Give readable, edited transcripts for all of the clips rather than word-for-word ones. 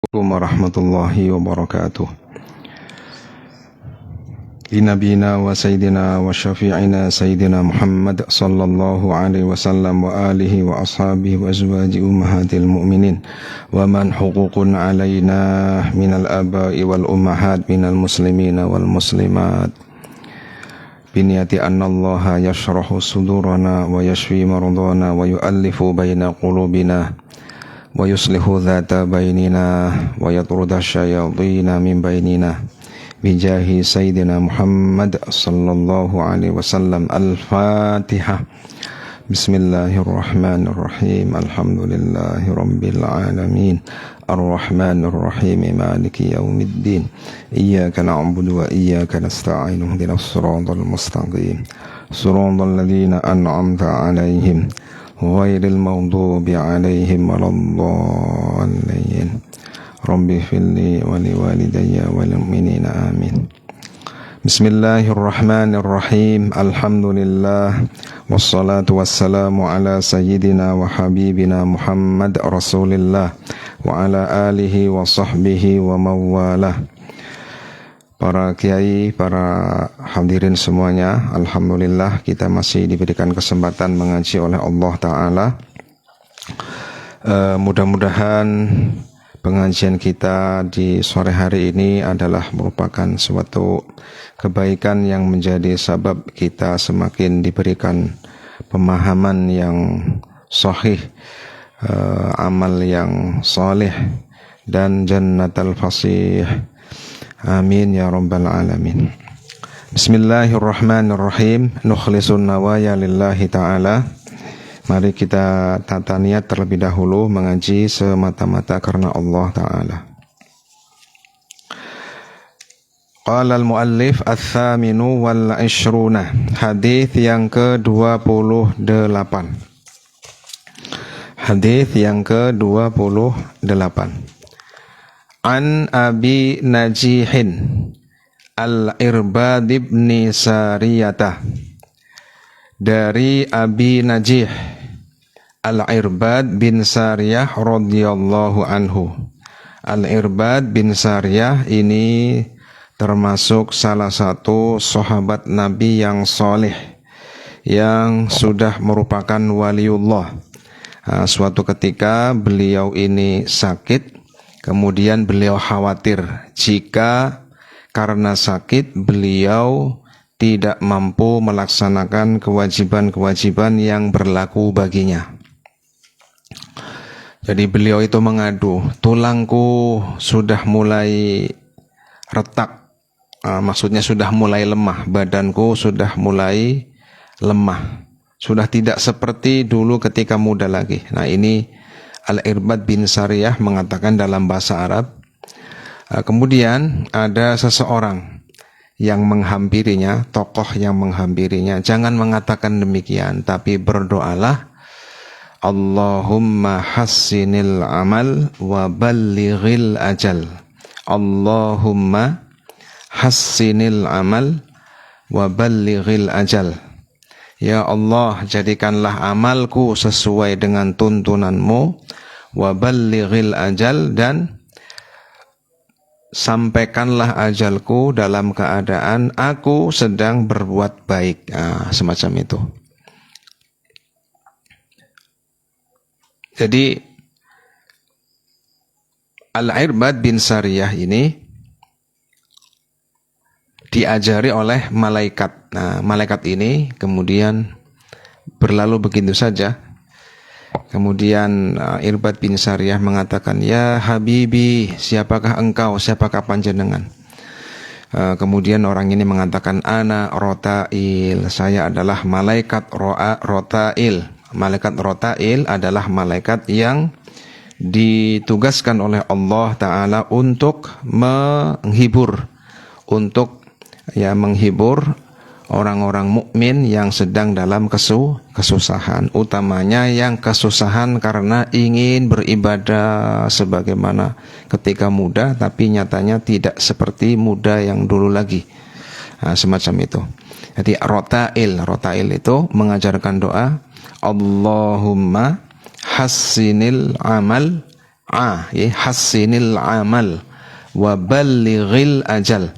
Assalamualaikum warahmatullahi wabarakatuh. Linabina wa sayyidina wa syafi'ina sayyidina Muhammad sallallahu alaihi wasallam wa alihi wa ashabihi wa azwaji ummahatil mu'minin wa man huququn alaina minal abai wal ummahat minal muslimina wal muslimat biniyati anna allaha yashrahu sudurana wa yashfi mardana wa yu'allifu baina qulubina wa yuslihu dhata bainina wa yatruda syayatina min bainina bijahi sayyidina Muhammad sallallahu alaihi wasallam. Al-Fatihah. Bismillahirrahmanirrahim. Alhamdulillahi rabbil alamin. Ar-Rahmanir Rahim. Maliki yaumiddin. Iyyaka na'budu wa iyyaka nasta'in. Ihdinas siratal mustaqim. Siratal ladzina an'amta 'alaihim ghairil maghdubi 'alaihim waladdallin. Rabbi firli wa liwalidayya wal mu'minina amin. Bismillahirrahmanirrahim. Alhamdulillah wassalatu wassalamu ala sayyidina wa habibina Muhammad Rasulillah wa ala alihi wa sahbihi wa mawalah. Para kiai, para hadirin semuanya, alhamdulillah kita masih diberikan kesempatan mengaji oleh Allah Ta'ala. Mudah-mudahan pengajian kita di sore hari ini adalah merupakan suatu kebaikan yang menjadi sebab kita semakin diberikan pemahaman yang sahih, amal yang saleh dan jannatul fasih. Amin ya rabbal alamin. Bismillahirrahmanirrahim. Nukhlisun nawaya lillahi ta'ala. Mari kita tata niat terlebih dahulu mengaji semata-mata karena Allah Ta'ala. Qala al-muallif ats-tsaminu wal 'ishruna. Hadis yang ke-28. Hadis yang ke-28. An Abi Najihin Al-Irbad ibn Sariyatah. Dari Abi Najih Al-Irbad bin Sariyah radhiyallahu anhu. Al-Irbad bin Sariyah ini termasuk salah satu sahabat Nabi yang soleh, yang sudah merupakan waliullah. Suatu ketika beliau ini sakit, kemudian beliau khawatir jika karena sakit beliau tidak mampu melaksanakan kewajiban-kewajiban yang berlaku baginya. Jadi beliau itu mengadu, tulangku sudah mulai retak, maksudnya sudah mulai lemah, badanku sudah mulai lemah, sudah tidak seperti dulu ketika muda lagi. Nah, ini Al-Irbad bin Sariyah mengatakan dalam bahasa Arab. Kemudian ada seseorang yang menghampirinya, tokoh yang menghampirinya. Jangan mengatakan demikian, tapi berdoalah, Allahumma hassinil amal wa ballighil ajal. Allahumma hassinil amal wa ballighil ajal. Ya Allah, jadikanlah amalku sesuai dengan tuntunanmu, wa ballighil ajal, dan sampaikanlah ajalku dalam keadaan aku sedang berbuat baik. Semacam itu. Jadi Al-Irbad bin Sariyah ini diajari oleh malaikat. Nah, malaikat ini kemudian berlalu begitu saja. Kemudian Irbad bin Sariyah mengatakan, ya Habibi, siapakah engkau, siapakah panjenengan? Kemudian orang ini mengatakan, ana rotail, saya adalah malaikat rotail. Malaikat rotail adalah malaikat yang ditugaskan oleh Allah Ta'ala untuk menghibur, untuk menghibur orang-orang mukmin yang sedang dalam kesusahan, utamanya yang kesusahan karena ingin beribadah sebagaimana ketika muda, tapi nyatanya tidak seperti muda yang dulu lagi. Semacam itu. Jadi rotail itu mengajarkan doa, Allahumma hassinil amal hassinil amal wa ballighil ajal.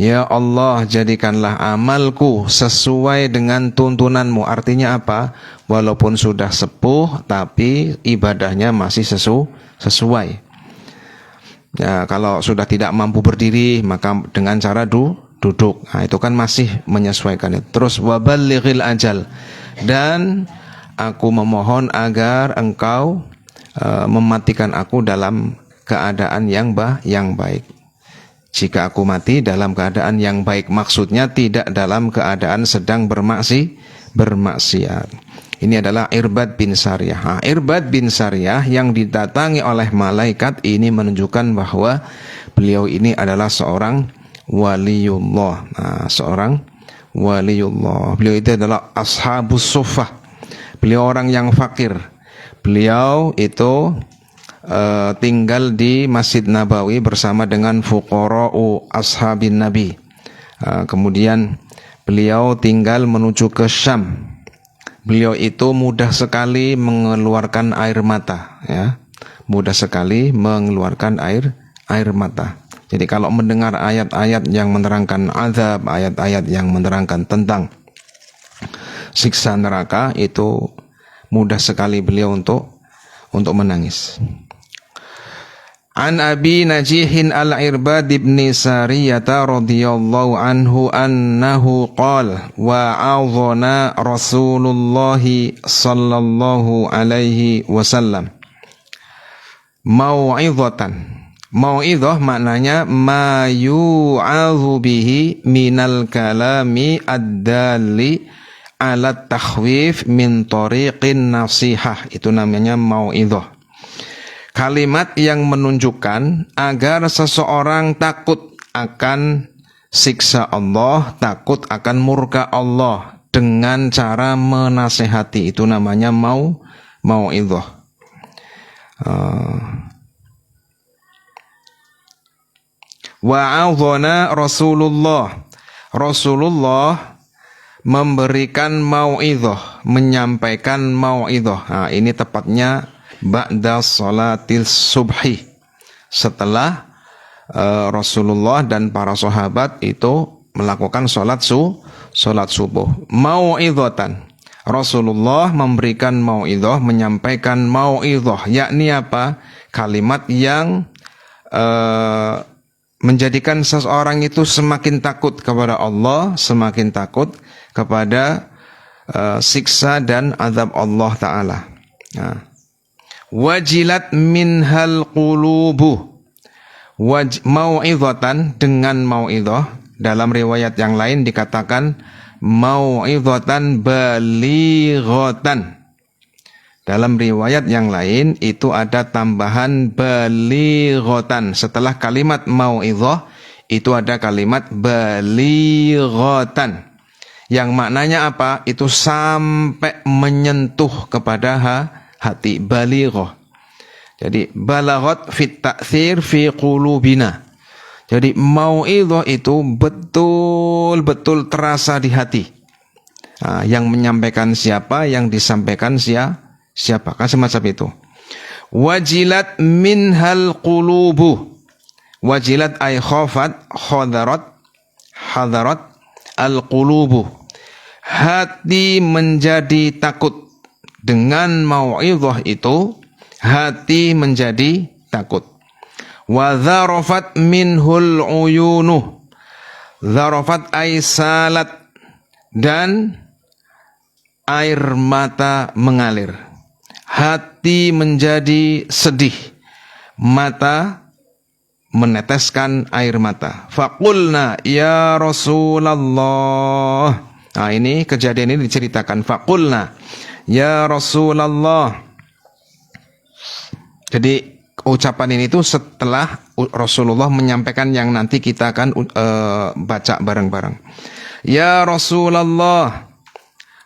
Ya Allah, jadikanlah amalku sesuai dengan tuntunanmu. Artinya apa? Walaupun sudah sepuh, tapi ibadahnya masih sesuai. Ya, kalau sudah tidak mampu berdiri, maka dengan cara duduk. Nah, itu kan masih menyesuaikan. Terus waballighil ajal. Dan aku memohon agar engkau mematikan aku dalam keadaan yang baik. Jika aku mati dalam keadaan yang baik, maksudnya tidak dalam keadaan sedang bermaksiat. Ini adalah Irbad bin Sariyah. Irbad bin Sariyah yang didatangi oleh malaikat ini menunjukkan bahwa beliau ini adalah seorang waliullah. Seorang waliullah. Beliau itu adalah ashabus suffah. Beliau orang yang fakir. Beliau itu tinggal di Masjid Nabawi bersama dengan fuqara'u ashabin Nabi. Kemudian beliau tinggal menuju ke Syam. Beliau itu mudah sekali mengeluarkan air mata, ya. Mudah sekali mengeluarkan air mata. Jadi kalau mendengar ayat-ayat yang menerangkan azab, ayat-ayat yang menerangkan tentang siksa neraka, itu mudah sekali beliau untuk menangis. An Abi Najihin al-Irbad ibn Sariyata radhiyallahu anhu annahu qala wa'adhana Rasulullah sallallahu alaihi wasallam mau'izatan. Mau'izah maknanya ma yu'adhu bihi minal kalami ad-dalli ala takhwif min tariqin nasihah. Itu namanya mau'izah. Kalimat yang menunjukkan agar seseorang takut akan siksa Allah, takut akan murka Allah dengan cara menasehati. Itu namanya mau'izah. Wa'adhana Rasulullah memberikan mau'izah, menyampaikan mau'izah. Ini tepatnya ba'da sholatil subhi, setelah Rasulullah dan para sahabat itu melakukan sholat subuh. Mau'izatan, Rasulullah memberikan mau'izah, menyampaikan mau'izah, yakni apa? Kalimat yang menjadikan seseorang itu semakin takut kepada Allah, semakin takut kepada siksa dan azab Allah Ta'ala. Wajilat minhal qulubu. Mau'izatan, dengan mau'izah. Dalam riwayat yang lain dikatakan mau'izatan balighatan. Dalam riwayat yang lain itu ada tambahan balighatan. Setelah kalimat mau'izah itu ada kalimat balighatan. Yang maknanya apa? Itu sampai menyentuh kepada hati, balighah. Jadi balaghat fit ta'thir fi qulubina. Jadi mau'izah itu betul-betul terasa di hati. Yang menyampaikan siapa, yang disampaikan siapa, kan semacam itu. Wajilat minhal qulubu. Wajilat ay khafat, hadarat al-qulubu. Hati menjadi takut. Dengan mau'izah itu hati menjadi takut. Wa dzarafat minhul uyunuh. Dzarafat ay salat, dan air mata mengalir. Hati menjadi sedih, mata meneteskan air mata. Faqulna ya Rasulullah. Ini kejadian ini diceritakan. Faqulna ya Rasulullah. Jadi ucapan ini itu setelah Rasulullah menyampaikan yang nanti kita akan baca bareng-bareng. Ya Rasulullah.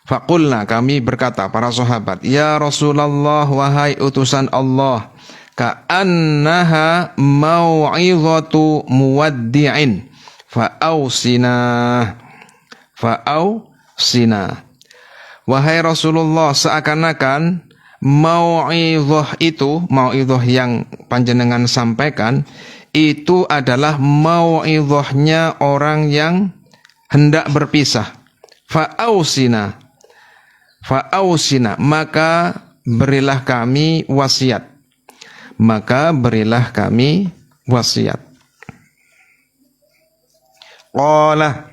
Faqulna, kami berkata para sahabat, ya Rasulullah, wahai utusan Allah, ka'annaha mau'izatu muwaddi'in fa'ausina. Wahai Rasulullah, seakan-akan mau'idhah yang panjenengan sampaikan itu adalah mau'idhahnya orang yang hendak berpisah. Fa'ausina, maka berilah kami wasiat. Qala,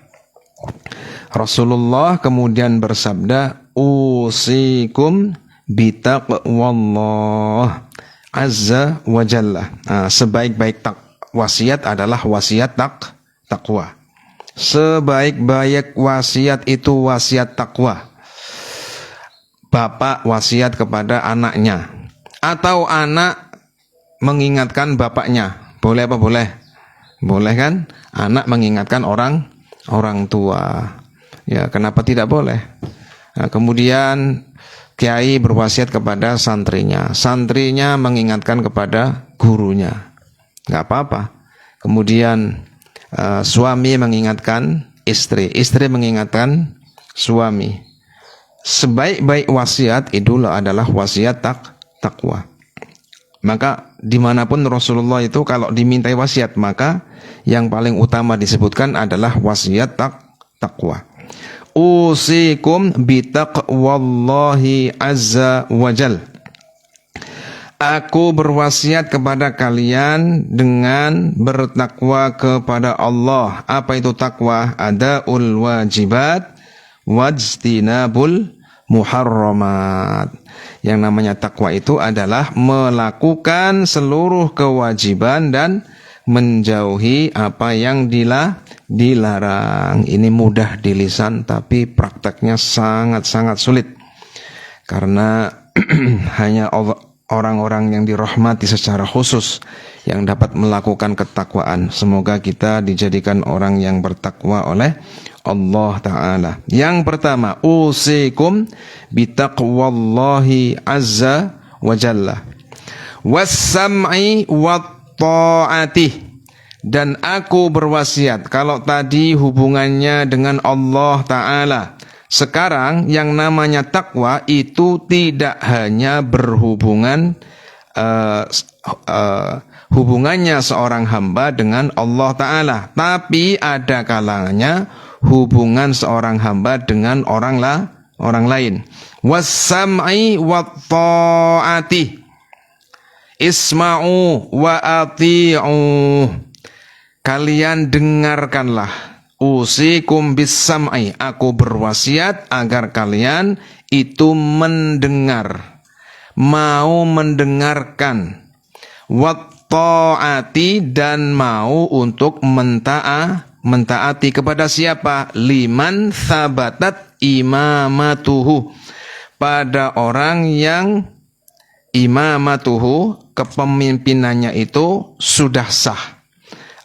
Rasulullah kemudian bersabda, usikum bitaqwallah azza wa jalla. Sebaik-baik wasiat adalah wasiat takwa. Sebaik-baik wasiat itu wasiat takwa. Bapak wasiat kepada anaknya, atau anak mengingatkan bapaknya. Boleh apa boleh? Boleh kan? Anak mengingatkan orang tua. Ya, kenapa tidak boleh? Nah, kemudian kiai berwasiat kepada santrinya mengingatkan kepada gurunya. Enggak apa-apa. Kemudian suami mengingatkan istri mengingatkan suami. Sebaik-baik wasiat itulah adalah wasiat takwa. Maka dimanapun Rasulullah itu kalau dimintai wasiat, maka yang paling utama disebutkan adalah wasiat takwa. Usikum bitaqwallahi azza wajal. Aku berwasiat kepada kalian dengan bertakwa kepada Allah. Apa itu takwa? Adaul wajibat wajtinabul muharramat. Yang namanya takwa itu adalah melakukan seluruh kewajiban dan menjauhi apa yang dilarang. Ini mudah di lisan, tapi prakteknya sangat-sangat sulit. Karena hanya orang-orang yang dirahmati secara khusus yang dapat melakukan ketakwaan. Semoga kita dijadikan orang yang bertakwa oleh Allah Ta'ala. Yang pertama, usikum bitaqwallahi azza wa jalla wassam'i watta'ati. Dan aku berwasiat, kalau tadi hubungannya dengan Allah Ta'ala, sekarang yang namanya takwa itu tidak hanya berhubungan hubungannya seorang hamba dengan Allah Ta'ala, tapi ada kalanya hubungan seorang hamba dengan orang lain. Wassam'i watta'ati, isma'u wa ati'u. Kalian dengarkanlah. Usikum bis-sam'i, aku berwasiat agar kalian itu mendengar, mau mendengarkan. Watta'ati, dan mau untuk mentaati kepada siapa? Liman thabatat imamatuhu, pada orang yang imamatuhu, kepemimpinannya itu sudah sah.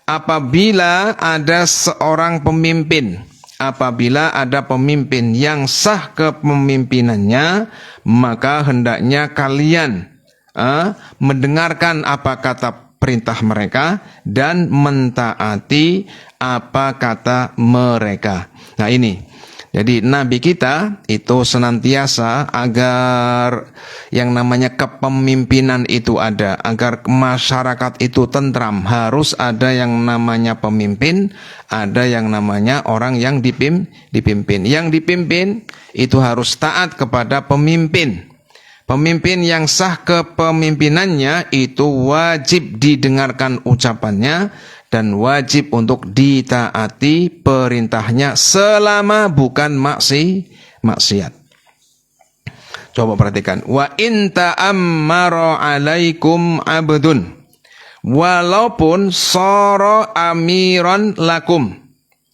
Apabila ada seorang pemimpin, apabila ada pemimpin yang sah kepemimpinannya, maka hendaknya kalian mendengarkan apa kata perintah mereka dan mentaati apa kata mereka. Nah ini, jadi Nabi kita itu senantiasa agar yang namanya kepemimpinan itu ada, agar masyarakat itu tentram, harus ada yang namanya pemimpin, ada yang namanya orang yang dipimpin. Yang dipimpin itu harus taat kepada pemimpin. Pemimpin yang sah kepemimpinannya itu wajib didengarkan ucapannya dan wajib untuk ditaati perintahnya selama bukan maksiat. Coba perhatikan. Wa in ta'ammara 'alaikum 'abdun, walaupun sara amiran lakum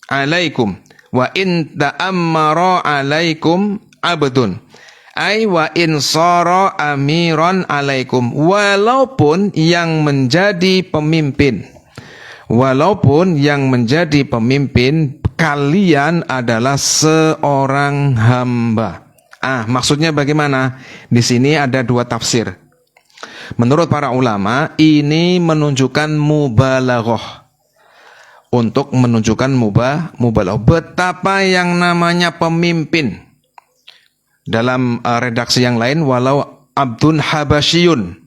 'alaikum. Wa in ta'ammara 'alaikum 'abdun, ai wa in sara amiran 'alaikum, walaupun yang menjadi pemimpin, walaupun yang menjadi pemimpin kalian adalah seorang hamba. Maksudnya bagaimana? Di sini ada dua tafsir. Menurut para ulama, ini menunjukkan mubalaghah. Untuk menunjukkan mubalaghah. Betapa yang namanya pemimpin. Dalam redaksi yang lain, abdun habasyun.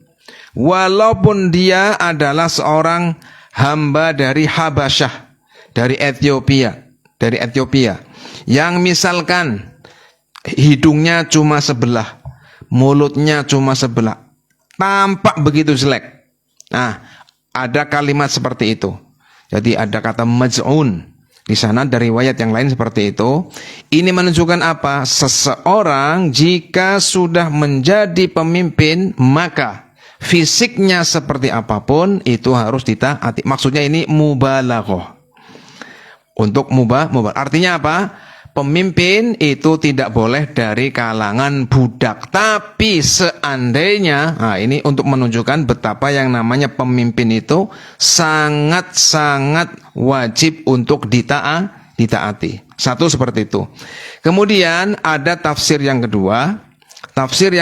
Walaupun dia adalah seorang hamba dari Habasyah, dari Ethiopia, yang misalkan hidungnya cuma sebelah, mulutnya cuma sebelah, tampak begitu jelek. Nah, ada kalimat seperti itu. Jadi ada kata maj'un di sana, dari riwayat yang lain seperti itu. Ini menunjukkan apa? Seseorang jika sudah menjadi pemimpin, maka fisiknya seperti apapun itu harus ditaati. Maksudnya ini mubalaghah. Untuk mubah. Artinya apa? Pemimpin itu tidak boleh dari kalangan budak. Tapi seandainya, nah ini untuk menunjukkan betapa yang namanya pemimpin itu sangat-sangat wajib untuk ditaati. Satu seperti itu. Kemudian ada tafsir yang kedua. Tafsir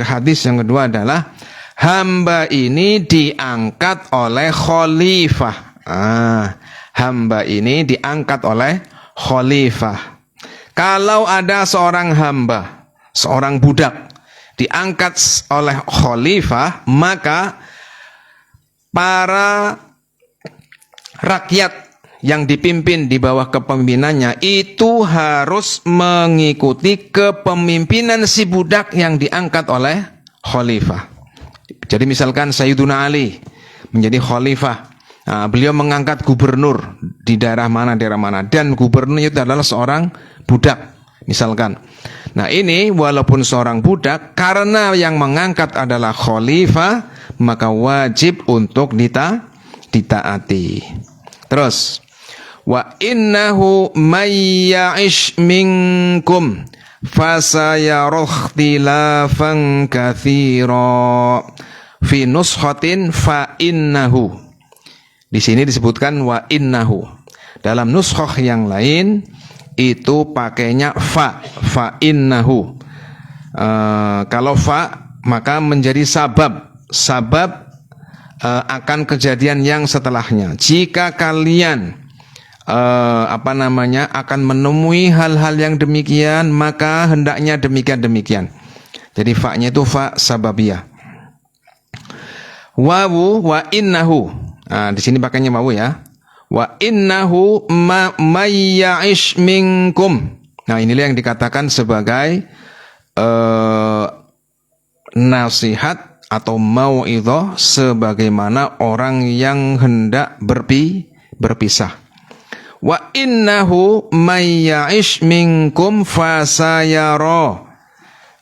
hadis yang kedua adalah hamba ini diangkat oleh khalifah. Hamba ini diangkat oleh khalifah. Kalau ada seorang hamba, seorang budak diangkat oleh khalifah, maka para rakyat yang dipimpin di bawah kepemimpinannya itu harus mengikuti kepemimpinan si budak yang diangkat oleh khalifah. Jadi misalkan Sayyiduna Ali menjadi khalifah, nah, beliau mengangkat gubernur di daerah mana, dan gubernur itu adalah seorang budak misalkan. Nah ini walaupun seorang budak, karena yang mengangkat adalah khalifah, maka wajib untuk ditaati. Terus, wa innahu may ya'ish minkum fasayara ikhtilafan katsira. Fi nuskhatin fa innahu. Di sini disebutkan wa innahu. Dalam nuskhah yang lain itu pakainya fa innahu. Kalau fa maka menjadi sabab akan kejadian yang setelahnya. Jika kalian akan menemui hal-hal yang demikian, maka hendaknya demikian. Jadi fa-nya itu fa sababiyah. Wawu wa innahu. Nah, di sini pakainya wawu ya. Wa innahu may ya'ish minkum. Nah, inilah yang dikatakan sebagai nasihat atau mau'idhah sebagaimana orang yang hendak berpisah. Wa innahu may ya'ish minkum fasayara.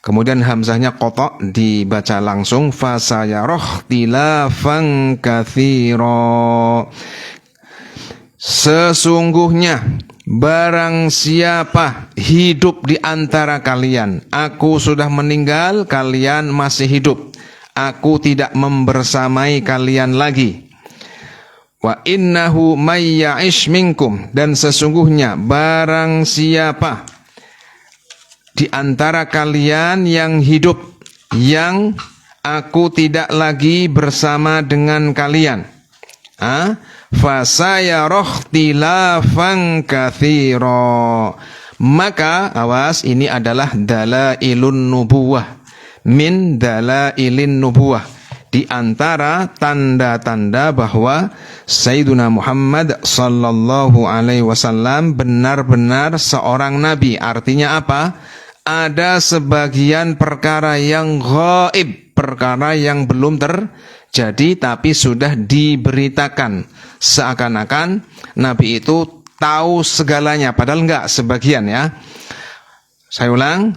Kemudian hamzahnya qata' dibaca langsung fasayarah tilafan katsira. Sesungguhnya barang siapa hidup di antara kalian, aku sudah meninggal, kalian masih hidup, aku tidak membersamai kalian lagi. Wa innahu may ya'ish minkum, dan sesungguhnya barang siapa di antara kalian yang hidup, yang aku tidak lagi bersama dengan kalian, fasayarah ikhtilafan katsira. Maka awas, ini adalah dalailun nubuwah, min dalailin nubuwah, di antara tanda-tanda bahwa Sayyiduna Muhammad sallallahu alaihi wasallam benar-benar seorang nabi. Artinya apa? Ada sebagian perkara yang ghaib, perkara yang belum terjadi tapi sudah diberitakan, seakan-akan nabi itu tahu segalanya, padahal enggak, sebagian ya. Saya ulang,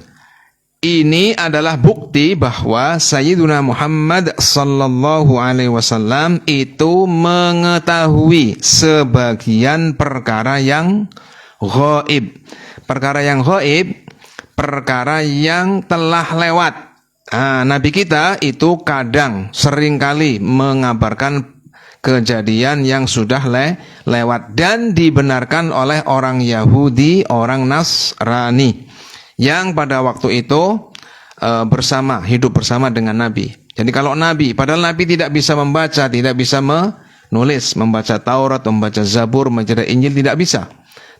ini adalah bukti bahwa Sayyiduna Muhammad sallallahu alaihi wasallam itu mengetahui sebagian perkara yang ghaib. Perkara yang ghaib, perkara yang telah lewat. Nabi kita itu kadang seringkali mengabarkan kejadian yang sudah lewat dan dibenarkan oleh orang Yahudi, orang Nasrani yang pada waktu itu hidup bersama dengan Nabi. Jadi kalau Nabi, padahal Nabi tidak bisa membaca, tidak bisa menulis, membaca Taurat, membaca Zabur, membaca Injil, tidak bisa.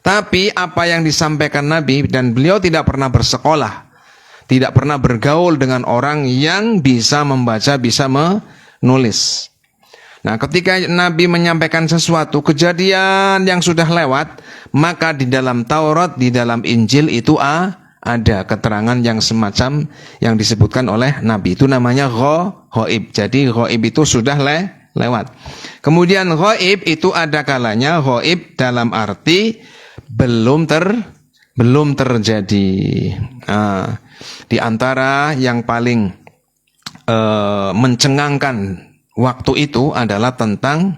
Tapi apa yang disampaikan Nabi, dan beliau tidak pernah bersekolah, Tidak pernah bergaul dengan orang yang bisa membaca, bisa menulis. Nah, ketika Nabi menyampaikan sesuatu kejadian yang sudah lewat, maka di dalam Taurat, di dalam Injil itu ada keterangan yang semacam yang disebutkan oleh Nabi. Itu namanya ghaib. Jadi ghaib itu sudah lewat. Kemudian ghaib itu ada kalanya ghaib dalam arti belum terjadi. Nah, di antara yang paling mencengangkan waktu itu adalah tentang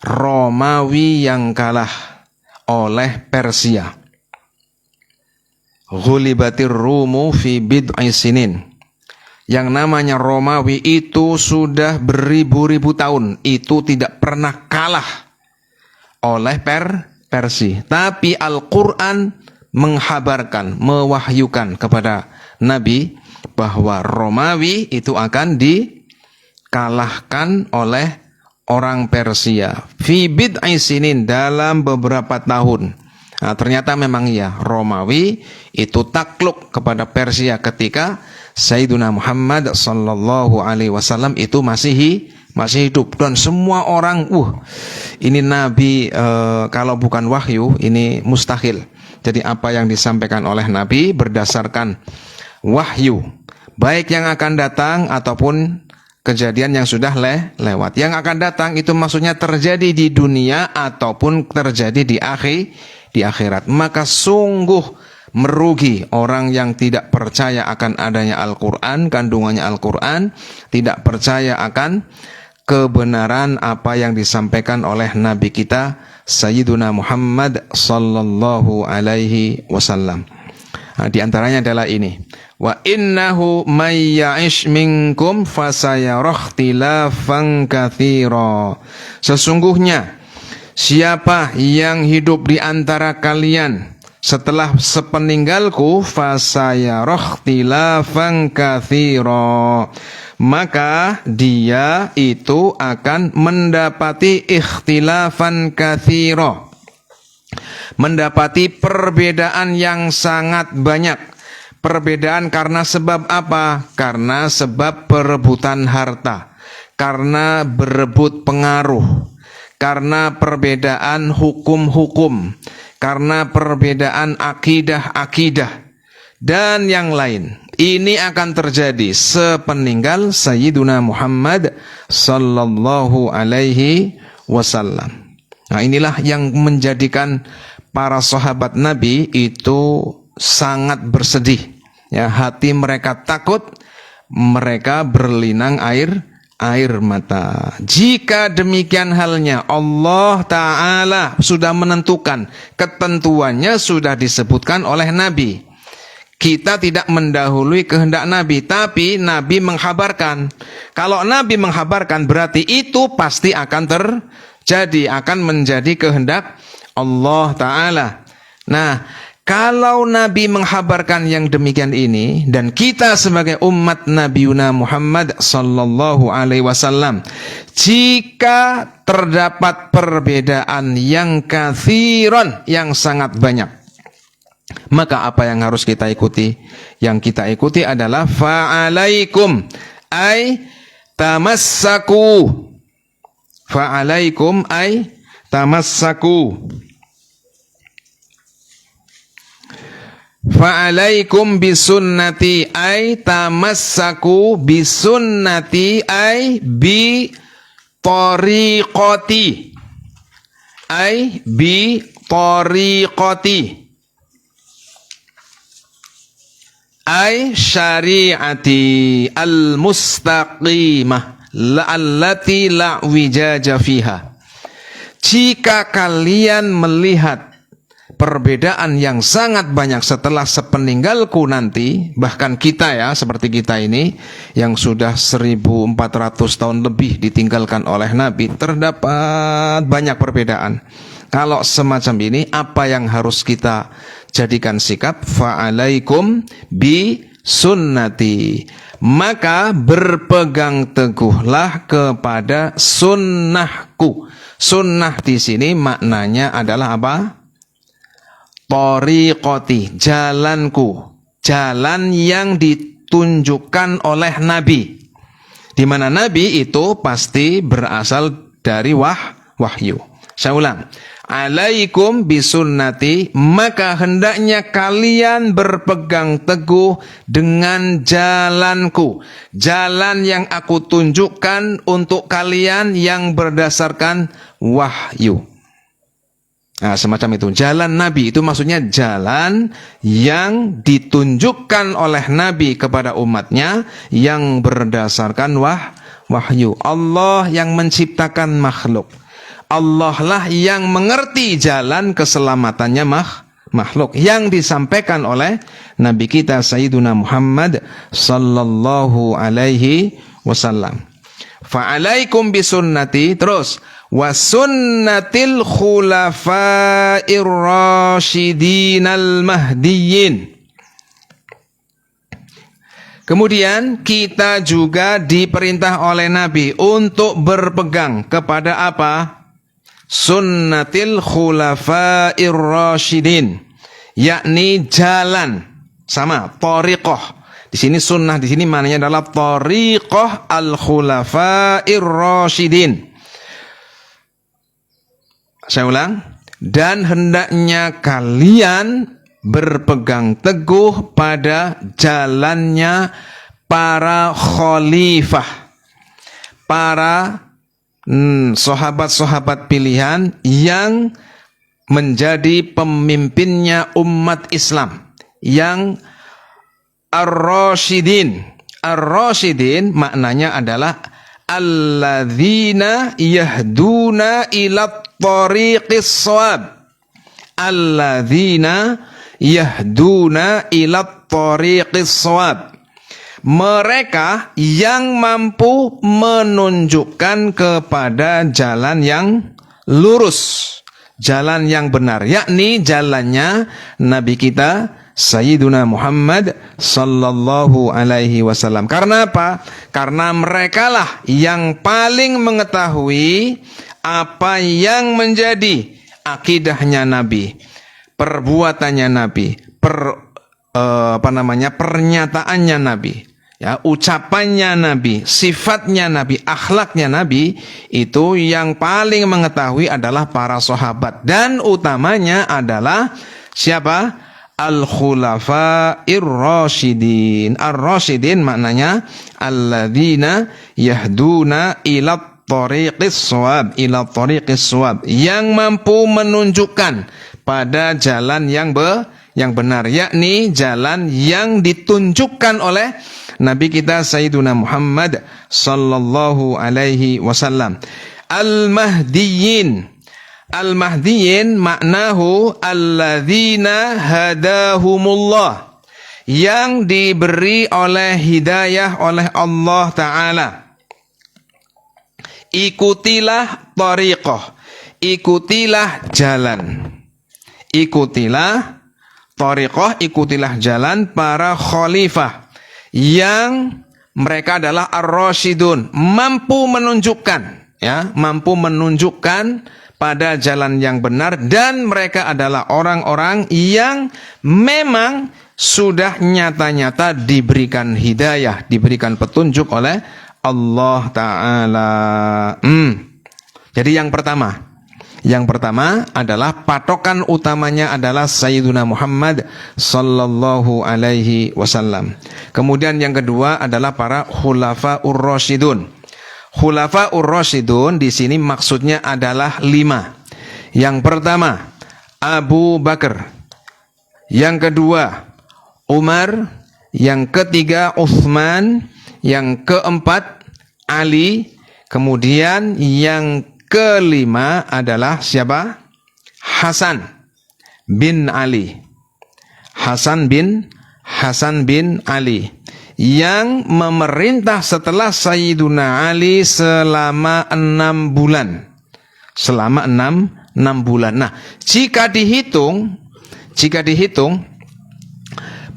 Romawi yang kalah oleh Persia. Ghulibatir Rumu fi bid'i sinin. Yang namanya Romawi itu sudah beribu-ribu tahun, itu tidak pernah kalah oleh Persia. Tapi Al-Quran menghabarkan, mewahyukan kepada Nabi bahwa Romawi itu akan dikalahkan oleh orang Persia. Fi bid'i sinin, dalam beberapa tahun. Nah, ternyata memang ya, Romawi itu takluk kepada Persia ketika Sayyiduna Muhammad sallallahu alaihi wasallam itu masih hidup, dan semua orang ini Nabi kalau bukan wahyu ini mustahil. Jadi apa yang disampaikan oleh Nabi berdasarkan wahyu, baik yang akan datang ataupun kejadian yang sudah lewat. Yang akan datang itu maksudnya terjadi di dunia ataupun terjadi di akhirat. Maka sungguh merugi orang yang tidak percaya akan adanya Al-Quran, kandungannya Al-Quran, tidak percaya akan kebenaran apa yang disampaikan oleh Nabi kita Sayyiduna Muhammad sallallahu alaihi wasallam. Nah, di antaranya adalah ini. Wa innahu may ya'ish minkum fasayara ikhtilafan katsira. Sesungguhnya siapa yang hidup di antara kalian setelah sepeninggalku, fasayara ikhtilafan katsira, maka dia itu akan mendapati ikhtilafan katsira, mendapati perbedaan yang sangat banyak. Perbedaan karena sebab apa? Karena sebab perebutan harta, karena berebut pengaruh, karena perbedaan hukum-hukum, karena perbedaan akidah-akidah, dan yang lain. Ini akan terjadi sepeninggal Sayyiduna Muhammad sallallahu alaihi wasallam. Nah, inilah yang menjadikan para sahabat Nabi itu sangat bersedih. Ya, hati mereka takut, mereka berlinang air mata. Jika demikian halnya, Allah Ta'ala sudah menentukan, ketentuannya sudah disebutkan oleh Nabi. Kita tidak mendahului kehendak Nabi, tapi Nabi menghabarkan. Kalau Nabi menghabarkan berarti itu pasti akan terjadi, akan menjadi kehendak Allah Ta'ala. Nah, kalau Nabi menghabarkan yang demikian ini, dan kita sebagai umat Nabiuna Muhammad sallallahu alaihi wasallam, jika terdapat perbedaan yang katsiran, yang sangat banyak, maka apa yang harus kita ikuti? Yang kita ikuti adalah fa'alaikum, ay tamassaku. Fa'alaikum ay tamassaku. Fa'alaikum bisunnati ay tamassaku bisunnati ay bi tariqati ay bi tariqati ay syari'ati al-mustaqimah allati la wijaja fiha. Jika kalian melihat perbedaan yang sangat banyak setelah sepeninggalku nanti, bahkan kita ya, seperti kita ini yang sudah 1400 tahun lebih ditinggalkan oleh Nabi, terdapat banyak perbedaan. Kalau semacam ini, apa yang harus kita jadikan sikap? Fa'alaikum bi sunnati, maka berpegang teguhlah kepada sunnahku. Sunnah di sini maknanya adalah apa? Tariqati, jalanku, jalan yang ditunjukkan oleh Nabi. Di mana Nabi itu pasti berasal dari wahyu. Saya ulang. Alaikum bisunnati, maka hendaknya kalian berpegang teguh dengan jalanku. Jalan yang aku tunjukkan untuk kalian yang berdasarkan wahyu. Nah, semacam itu. Jalan Nabi itu maksudnya jalan yang ditunjukkan oleh Nabi kepada umatnya yang berdasarkan wahyu. Allah yang menciptakan makhluk. Allah lah yang mengerti jalan keselamatannya makhluk yang disampaikan oleh Nabi kita Sayyiduna Muhammad sallallahu alaihi wasallam. Fa'alaikum bisunnati, terus wa sunnatil khulafa'ir rasyidinal mahdiyyin. Kemudian kita juga diperintah oleh Nabi untuk berpegang kepada apa? Sunnatil khulafa'ir rasyidin, yakni jalan, sama thariqah. Di sini sunnah, di sini maknanya adalah thariqah al-khulafa'ir rasyidin. Saya ulang, dan hendaknya kalian berpegang teguh pada jalannya para khalifah, para sahabat-sahabat pilihan yang menjadi pemimpinnya umat Islam, yang ar-rasyidin. Ar-rasyidin maknanya adalah alladzina yahduna ila tariqis shawab. Alladzina yahduna ila tariqis shawab. Mereka yang mampu menunjukkan kepada jalan yang lurus, jalan yang benar, yakni jalannya Nabi kita Sayyiduna Muhammad sallallahu alaihi wasallam. Karena apa? Karena merekalah yang paling mengetahui apa yang menjadi akidahnya Nabi, perbuatannya Nabi, pernyataannya Nabi, ya, ucapannya Nabi, sifatnya Nabi, akhlaknya Nabi, itu yang paling mengetahui adalah para sahabat, dan utamanya adalah siapa? Al-khulafa'ir rasyidin. Ar-rasyidin maknanya alladzina yahduna ila tariqis shawab, ila tariqis shawab, yang mampu menunjukkan pada jalan yang benar, yakni jalan yang ditunjukkan oleh Nabi kita Sayyiduna Muhammad sallallahu alaihi wasallam. Al-Mahdiyyin. Al-Mahdiyyin maknahu alladzina hadahumullah, yang diberi oleh hidayah oleh Allah Ta'ala. Ikutilah tariqah, ikutilah jalan, ikutilah tariqah, ikutilah jalan para khalifah yang mereka adalah ar-rasyidun, mampu menunjukkan, ya, mampu menunjukkan pada jalan yang benar, dan mereka adalah orang-orang yang memang sudah nyata-nyata diberikan hidayah, diberikan petunjuk oleh Allah Ta'ala. Jadi yang pertama adalah patokan utamanya adalah Sayyiduna Muhammad sallallahu alaihi wasallam. Kemudian yang kedua adalah para khulafa'ur rasyidun. Khulafa'ur rasyidun di sini maksudnya adalah 5. Yang pertama Abu Bakar, yang kedua Umar, yang ketiga Utsman, yang keempat Ali, kemudian yang kelima adalah siapa? Hasan bin Ali. Hasan bin Ali, yang memerintah setelah Sayyiduna Ali selama 6 bulan. Selama 6 bulan. Nah, jika dihitung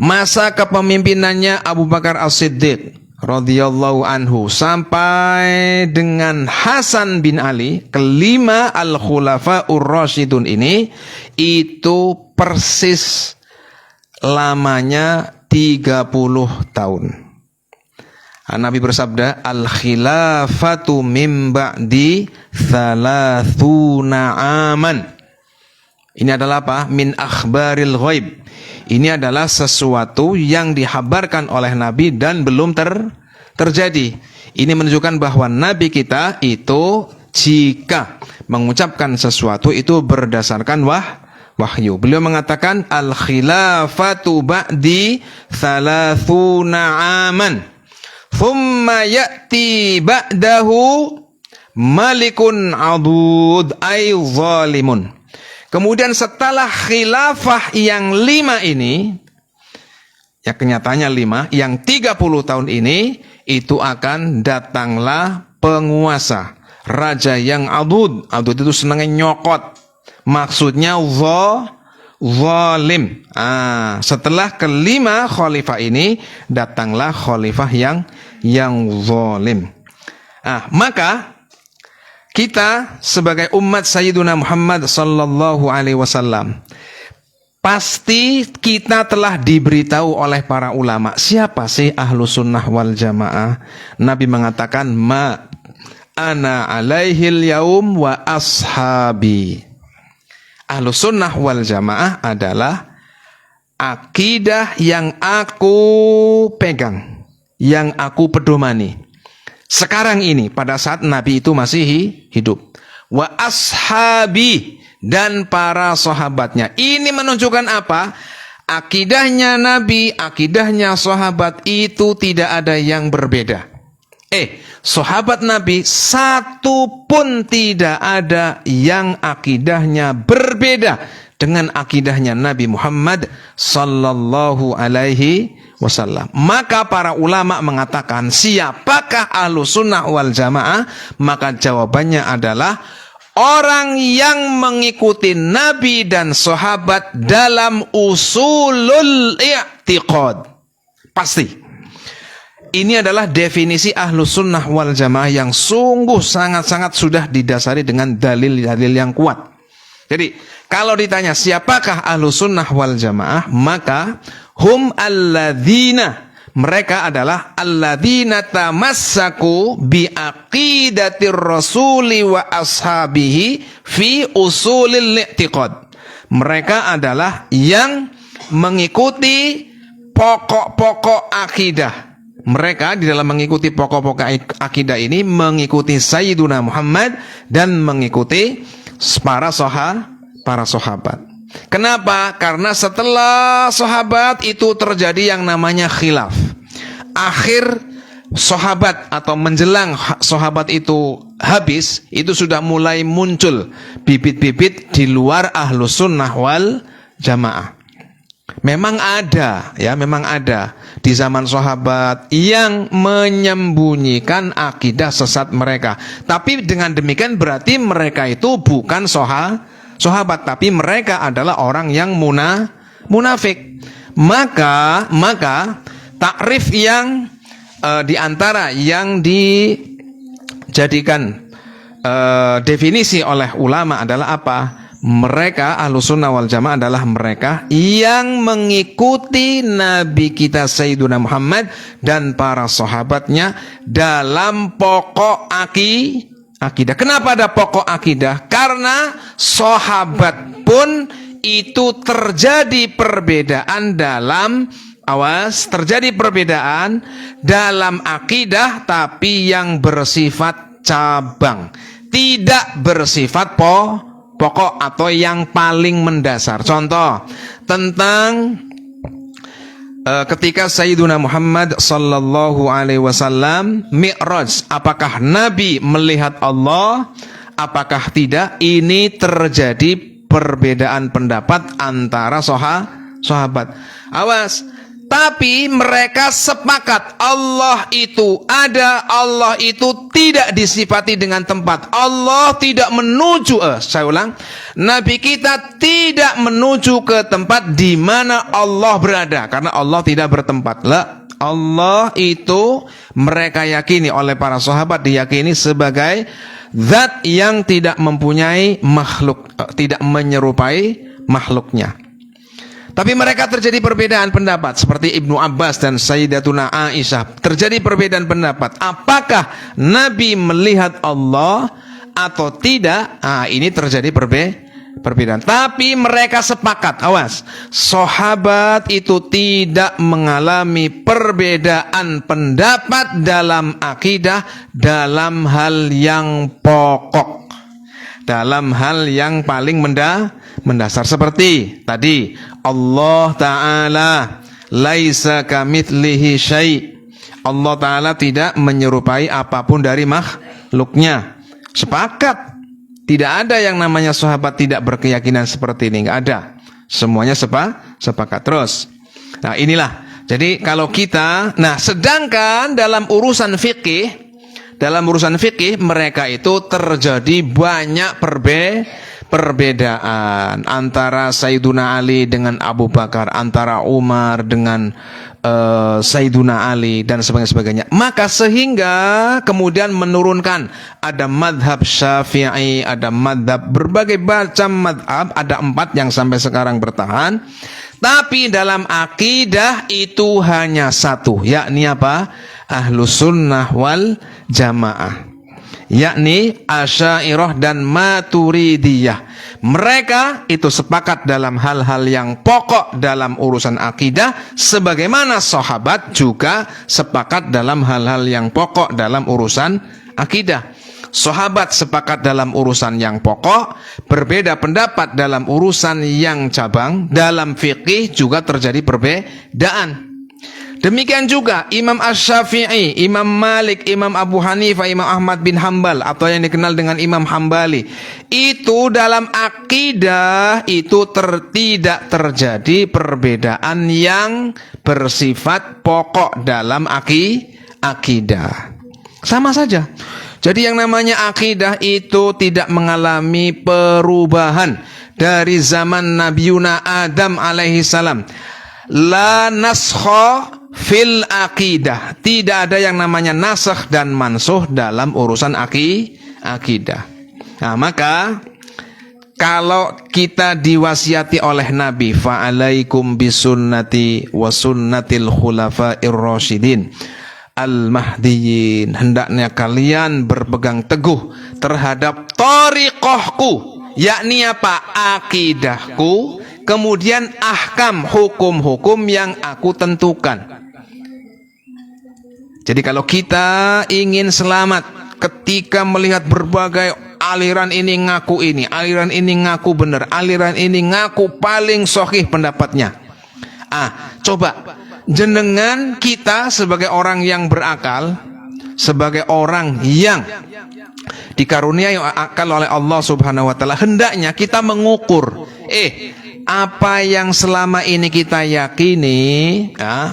masa kepemimpinannya Abu Bakar As-Siddiq radhiyallahu anhu sampai dengan Hasan bin Ali, kelima al-khulafa'ur rasyidun ini, itu persis lamanya tahun. Nabi bersabda, al-khilafatu min ba'di 30 aman. Ini adalah apa? Min akhbaril ghaib. Ini adalah sesuatu yang dihabarkan oleh Nabi dan belum terjadi. Ini menunjukkan bahwa Nabi kita itu jika mengucapkan sesuatu itu berdasarkan wahyu. Beliau mengatakan al-khilafatu ba'di 30 aman. Thumma ya'ti ba'dahu malikun adud ay zalimun. Kemudian setelah khilafah yang 5 ini, ya kenyataannya 5, yang 30 tahun ini, itu akan datanglah penguasa, raja yang adud. Adud itu senangnya nyokot. Maksudnya zalim. Setelah kelima khalifah ini, datanglah khalifah yang zalim. Maka kita sebagai umat Sayyiduna Muhammad sallallahu alaihi wasallam, pasti kita telah diberitahu oleh para ulama. Siapa sih ahlu sunnah wal jamaah? Nabi mengatakan, ma ana alaihil yaum wa ashabi. Ahlu sunnah wal jamaah adalah akidah yang aku pegang, yang aku pedomani sekarang ini, pada saat Nabi itu masih hidup. Wa ashabi, dan para sahabatnya. Ini menunjukkan apa? Akidahnya Nabi, akidahnya sahabat itu tidak ada yang berbeda. Sahabat Nabi satu pun tidak ada yang akidahnya berbeda dengan akidahnya Nabi Muhammad sallallahu alaihi wasallam. Maka para ulama mengatakan, siapakah ahlu sunnah wal jamaah? Maka jawabannya adalah orang yang mengikuti Nabi dan sahabat dalam usulul i'tiqad. Pasti. Ini adalah definisi ahlu sunnah wal jamaah yang sungguh sangat-sangat sudah didasari dengan dalil-dalil yang kuat. Jadi, kalau ditanya siapakah ahlu sunnah wal jamaah, maka hum alladzina, mereka adalah alladzina tamassaku bi aqidatir rasuli wa ashabihi fi usulil i'tiqad. Mereka adalah yang mengikuti pokok-pokok akidah. Mereka di dalam mengikuti pokok-pokok akidah ini mengikuti Sayyiduna Muhammad dan mengikuti para sahabat. Kenapa? Karena setelah sahabat itu terjadi yang namanya khilaf. Akhir sahabat atau menjelang sahabat itu habis, itu sudah mulai muncul bibit-bibit di luar ahlu sunnah wal jamaah. Memang ada di zaman sahabat yang menyembunyikan akidah sesat mereka. Tapi dengan demikian berarti mereka itu bukan sahabat, tapi mereka adalah orang yang munafik. Maka takrif yang di antara yang dijadikan definisi oleh ulama adalah apa? Mereka ahlussunnah wal jamaah adalah mereka yang mengikuti Nabi kita Sayyiduna Muhammad dan para sahabatnya dalam pokok akidah. Kenapa ada pokok akidah? Karena sahabat pun itu terjadi perbedaan dalam akidah, tapi yang bersifat cabang, tidak bersifat pokok atau yang paling mendasar. Contoh tentang ketika Sayyiduna Muhammad sallallahu alaihi wasallam Mi'raj, apakah Nabi melihat Allah? Apakah tidak? Ini terjadi perbedaan pendapat antara sahabat. Awas. Tapi mereka sepakat Allah itu ada, Allah itu tidak disifati dengan tempat. Allah tidak menuju, saya ulang, Nabi kita tidak menuju ke tempat di mana Allah berada, karena Allah tidak bertempat. Lah, Allah itu mereka yakini, oleh para sahabat diyakini sebagai zat yang tidak mempunyai makhluk, tidak menyerupai makhluknya. Tapi mereka terjadi perbedaan pendapat seperti Ibnu Abbas dan Sayyidatuna Aisyah. Terjadi perbedaan pendapat. Apakah Nabi melihat Allah atau tidak? Ini terjadi perbedaan. Tapi mereka sepakat, awas, sahabat itu tidak mengalami perbedaan pendapat dalam akidah dalam hal yang pokok, dalam hal yang paling mendasar seperti tadi Allah Ta'ala laisa kamitslihi syai'. Allah Ta'ala tidak menyerupai apapun dari makhluknya. Sepakat. Tidak ada yang namanya sahabat tidak berkeyakinan seperti ini, enggak ada. Semuanya sepakat terus. Nah, inilah. Jadi kalau kita, sedangkan dalam urusan fikih mereka itu terjadi banyak perbedaan antara Sayyiduna Ali dengan Abu Bakar, antara Umar dengan Sayyiduna Ali dan sebagainya. Maka sehingga kemudian menurunkan ada madhab Syafi'i, ada madhab berbagai macam madhab, ada 4 yang sampai sekarang bertahan. Tapi dalam akidah itu hanya satu, yakni apa? Ahlus sunnah wal jamaah, yakni Asy'ariyah dan Maturidiyah. Mereka itu sepakat dalam hal-hal yang pokok dalam urusan akidah, sebagaimana sahabat juga sepakat dalam hal-hal yang pokok dalam urusan akidah. Sahabat sepakat dalam urusan yang pokok, berbeda pendapat dalam urusan yang cabang. Dalam fikih juga terjadi perbedaan. Demikian juga Imam Asy-Syafi'i, Imam Malik, Imam Abu Hanifah, Imam Ahmad bin Hambal atau yang dikenal dengan Imam Hambali. Itu dalam akidah itu tidak terjadi perbedaan yang bersifat pokok dalam akidah. Sama saja. Jadi yang namanya akidah itu tidak mengalami perubahan dari zaman Nabiuna Adam alaihi salam. La naskha fil akidah. Tidak ada yang namanya nasakh dan mansuh dalam urusan akidah. Nah, maka kalau kita diwasiati oleh Nabi, fa'alaikum bisunnati wa sunnatil khulafa'ir rasyidin al-mahdiyyin, hendaknya kalian berpegang teguh terhadap thariqahku, yakni apa? Akidahku, kemudian ahkam, hukum-hukum yang aku tentukan. Jadi kalau kita ingin selamat ketika melihat berbagai aliran ini ngaku ini, aliran ini ngaku benar, aliran ini ngaku paling sahih pendapatnya. Coba jenengan kita sebagai orang yang berakal, sebagai orang yang dikaruniai akal oleh Allah Subhanahu wa taala, hendaknya kita mengukur apa yang selama ini kita yakini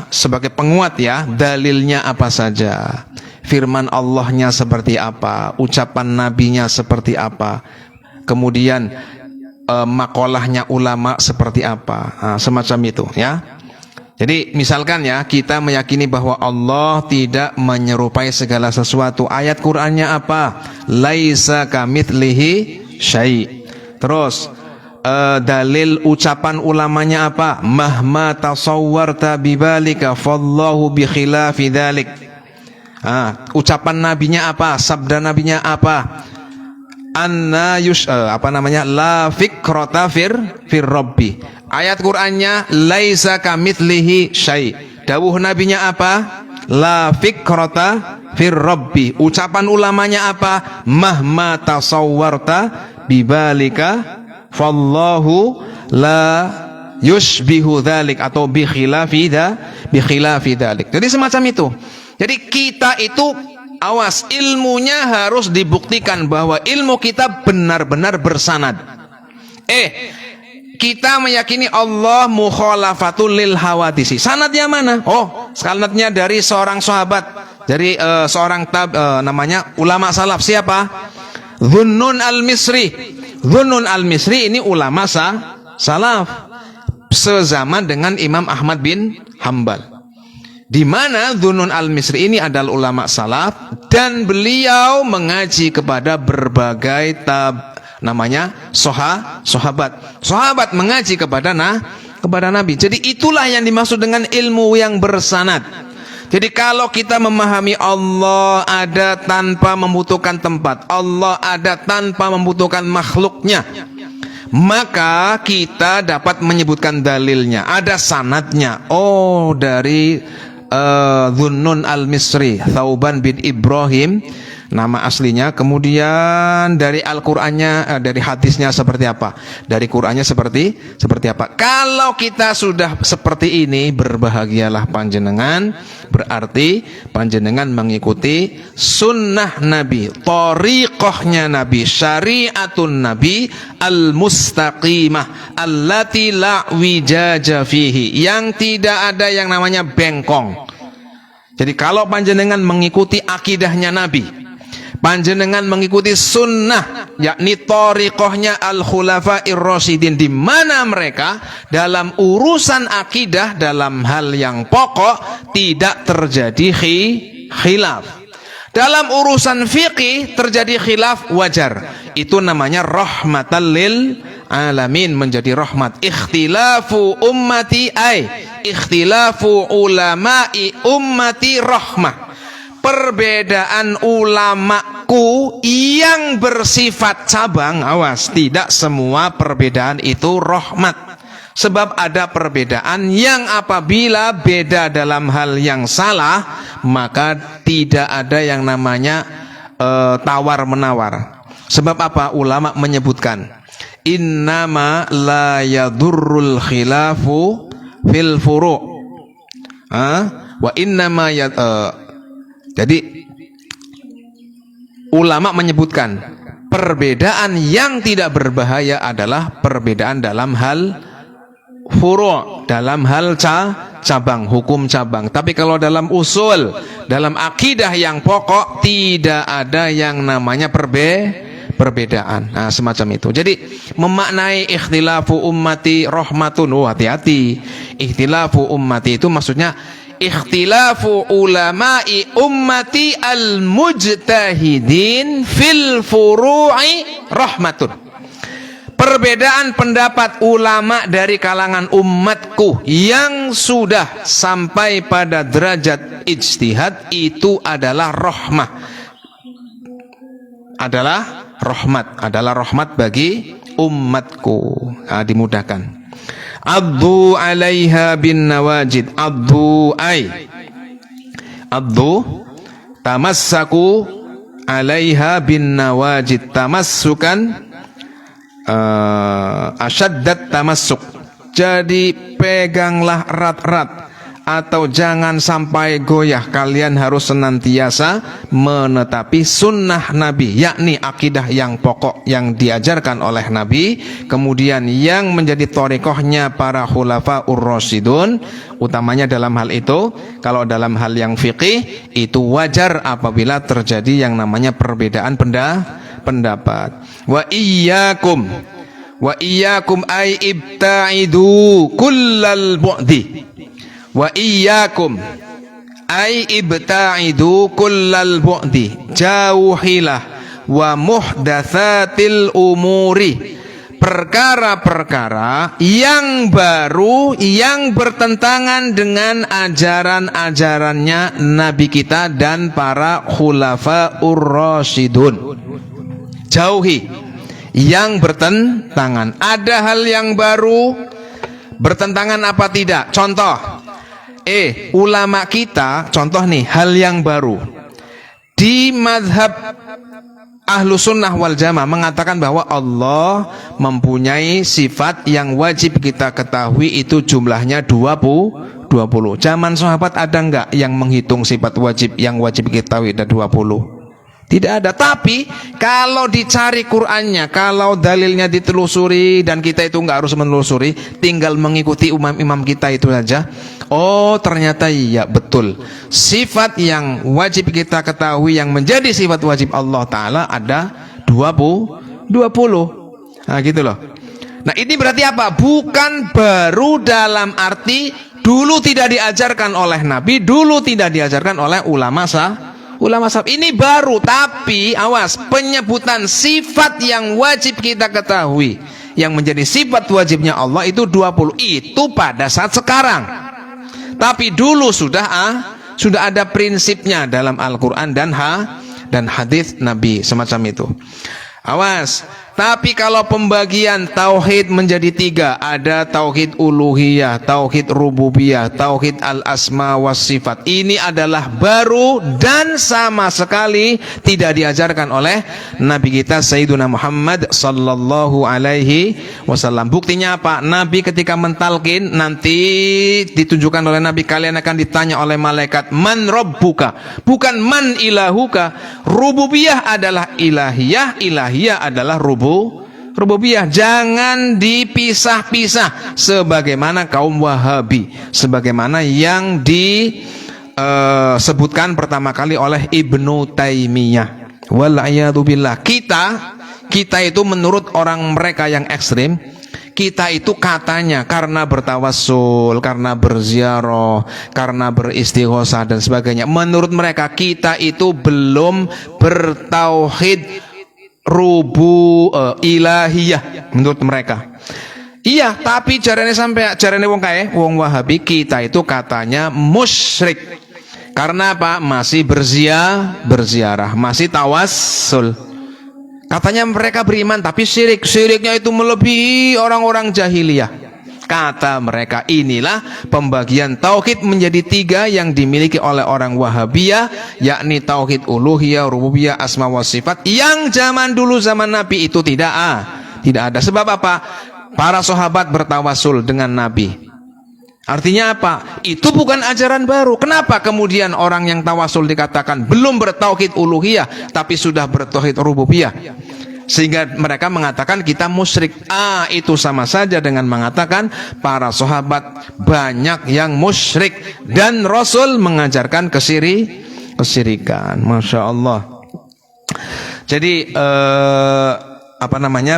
sebagai penguat dalilnya apa saja, firman Allahnya seperti apa, ucapan nabinya seperti apa, kemudian makolahnya ulama seperti apa, semacam itu Jadi misalkan kita meyakini bahwa Allah tidak menyerupai segala sesuatu. Ayat Qur'annya apa? Laisa kamitslihi syai'. Terus dalil ucapan ulamanya apa? Mahma tasawwarta bibalika fallahu bi khilafi dzalik. Ucapan nabinya apa? Sabda nabinya apa? La fikrata fir rabbi. Ayat Qur'annya laisa kamitslihi syai'. Dawuh nabinya apa? La fikrata fir rabbi. Ucapan ulamanya apa? Mahma tasawwarta bibalika fallahu la yushbihu dzalik, atau bi khilafi dzalik. Jadi semacam itu. Jadi kita itu awas, ilmunya harus dibuktikan bahwa ilmu kita benar-benar bersanad. Kita meyakini Allah mukhalafatul lil hawadisi. Sanadnya mana? Sanadnya dari seorang sahabat, dari seorang namanya ulama salaf. Siapa? Dhunnun al-Misri. Dhunnun al-Misri ini ulama salaf sezaman dengan Imam Ahmad bin Hambal. Di mana Dhunnun al-Misri ini adalah ulama salaf dan beliau mengaji kepada berbagai sahabat. Sahabat mengaji kepada kepada Nabi. Jadi itulah yang dimaksud dengan ilmu yang bersanad. Jadi kalau kita memahami Allah ada tanpa membutuhkan tempat, Allah ada tanpa membutuhkan makhluknya, maka kita dapat menyebutkan dalilnya, ada sanadnya. Oh, dari Dhunnun al-Misri, Thauban bin Ibrahim nama aslinya, kemudian dari Al-Qur'annya, dari hadisnya seperti apa, dari Qur'annya seperti apa. Kalau kita sudah seperti ini, berbahagialah panjenengan, berarti panjenengan mengikuti sunnah Nabi, thariqahnya Nabi, syariatun Nabi al-mustaqimah allati la wijaja fihi, yang tidak ada yang namanya bengkong. Jadi kalau panjenengan mengikuti akidahnya Nabi, panjenengan mengikuti sunnah, yakni thariqahnya al-khulafa'ir rasyidin, di mana mereka dalam urusan akidah, dalam hal yang pokok tidak terjadi khilaf. Dalam urusan fikih terjadi khilaf, wajar. Itu namanya rahmatan lil alamin, menjadi rahmat. Ikhtilafu ummati ikhtilafu ulama'i ummati rahmah. Perbedaan ulamaku yang bersifat cabang, awas, tidak semua perbedaan itu rahmat. Sebab ada perbedaan yang apabila beda dalam hal yang salah, maka tidak ada yang namanya tawar-menawar. Sebab apa? Ulama menyebutkan innama la yadurrul khilafu fil furu'. Wa innama jadi ulama menyebutkan perbedaan yang tidak berbahaya adalah perbedaan dalam hal furu', dalam hal cabang, hukum cabang. Tapi kalau dalam usul, dalam akidah yang pokok, tidak ada yang namanya perbedaan. Nah, semacam itu. Jadi memaknai ikhtilafu ummati rahmatun, hati-hati. Ikhtilafu ummati itu maksudnya ikhtilafu ulama'i ummati al-mujtahidin fil furu'i rahmatun. Perbedaan pendapat ulama dari kalangan umatku yang sudah sampai pada derajat ijtihad itu adalah rahmah. Adalah rahmat bagi umatku. Nah, dimudahkan. Addu 'alaiha bin nawajid. Addu tamassaku 'alaiha bin nawajid. Tamassukan asyaddat tamassuk. Jadi peganglah erat-erat atau jangan sampai goyah. Kalian harus senantiasa menetapi sunnah Nabi, yakni akidah yang pokok yang diajarkan oleh Nabi, kemudian yang menjadi thariqahnya para khulafa'ur rasyidun, utamanya dalam hal itu. Kalau dalam hal yang fikih itu wajar apabila terjadi yang namanya perbedaan pendapat. Wa iyyakum ay ibta'idu kullal bu'di. Wa iyyakum ay ibta'idu kullal bu'di, jauhilah wa muhdatsatil umuri, perkara-perkara yang baru yang bertentangan dengan ajaran-ajarannya Nabi kita dan para khulafa'ur rasyidun. Jauhi yang bertentangan. Ada hal yang baru bertentangan apa tidak? Contoh, ulama kita, contoh nih, hal yang baru di mazhab Ahlus Sunnah wal Jamaah mengatakan bahwa Allah mempunyai sifat yang wajib kita ketahui, itu jumlahnya 20. Zaman sahabat ada enggak yang menghitung sifat wajib yang wajib kita ketahui ada 20? Tidak ada. Tapi kalau dicari Qur'annya, kalau dalilnya ditelusuri, dan kita itu enggak harus menelusuri, tinggal mengikuti imam-imam kita itu saja. Oh, ternyata iya betul. Sifat yang wajib kita ketahui yang menjadi sifat wajib Allah Ta'ala ada 20. Nah gitu loh. Nah ini berarti apa? Bukan baru dalam arti dulu tidak diajarkan oleh Nabi, dulu tidak diajarkan oleh ulama salaf. Ini baru, tapi awas, penyebutan sifat yang wajib kita ketahui yang menjadi sifat wajibnya Allah itu 20. Itu pada saat sekarang. Tapi dulu sudah ada prinsipnya dalam Al-Qur'an dan hadis Nabi semacam itu. Awas. Tapi kalau pembagian tauhid menjadi 3, ada tauhid uluhiyah, tauhid rububiyah, tauhid al-asma was sifat. Ini adalah baru dan sama sekali tidak diajarkan oleh Nabi kita Sayyiduna Muhammad sallallahu alaihi wasallam. Buktinya apa? Nabi ketika mentalkin, nanti ditunjukkan oleh Nabi, kalian akan ditanya oleh malaikat, man rabbuka, bukan man ilahuka. Rububiyah adalah ilahiyah, ilahiyah adalah rububiyah. Jangan dipisah-pisah sebagaimana kaum Wahabi, sebagaimana yang disebutkan pertama kali oleh Ibnu Taimiyah. Wal-a'yadu billah. Kita itu menurut orang mereka yang ekstrim, kita itu katanya karena bertawassul, karena berziarah, karena beristighosah dan sebagainya, menurut mereka kita itu belum bertauhid ilahiyah menurut mereka. Iya, tapi caranya wong Wahabi, kita itu katanya musyrik. Karena apa? Masih berziarah, masih tawassul. Katanya mereka beriman tapi syirik. Syiriknya itu melebihi orang-orang jahiliyah. Kata mereka, inilah pembagian tauhid menjadi 3 yang dimiliki oleh orang Wahabiyah, yakni tauhid uluhiyah, rububiyah, asma wa sifat, yang zaman dulu, zaman Nabi itu tidak ada. Sebab apa? Para sahabat bertawasul dengan Nabi. Artinya apa? Itu bukan ajaran baru. Kenapa kemudian orang yang tawasul dikatakan belum bertauhid uluhiyah tapi sudah bertauhid rububiyah? Sehingga mereka mengatakan kita musyrik. Itu sama saja dengan mengatakan para sahabat banyak yang musyrik dan Rasul mengajarkan kesyirikan. Masya Allah. Jadi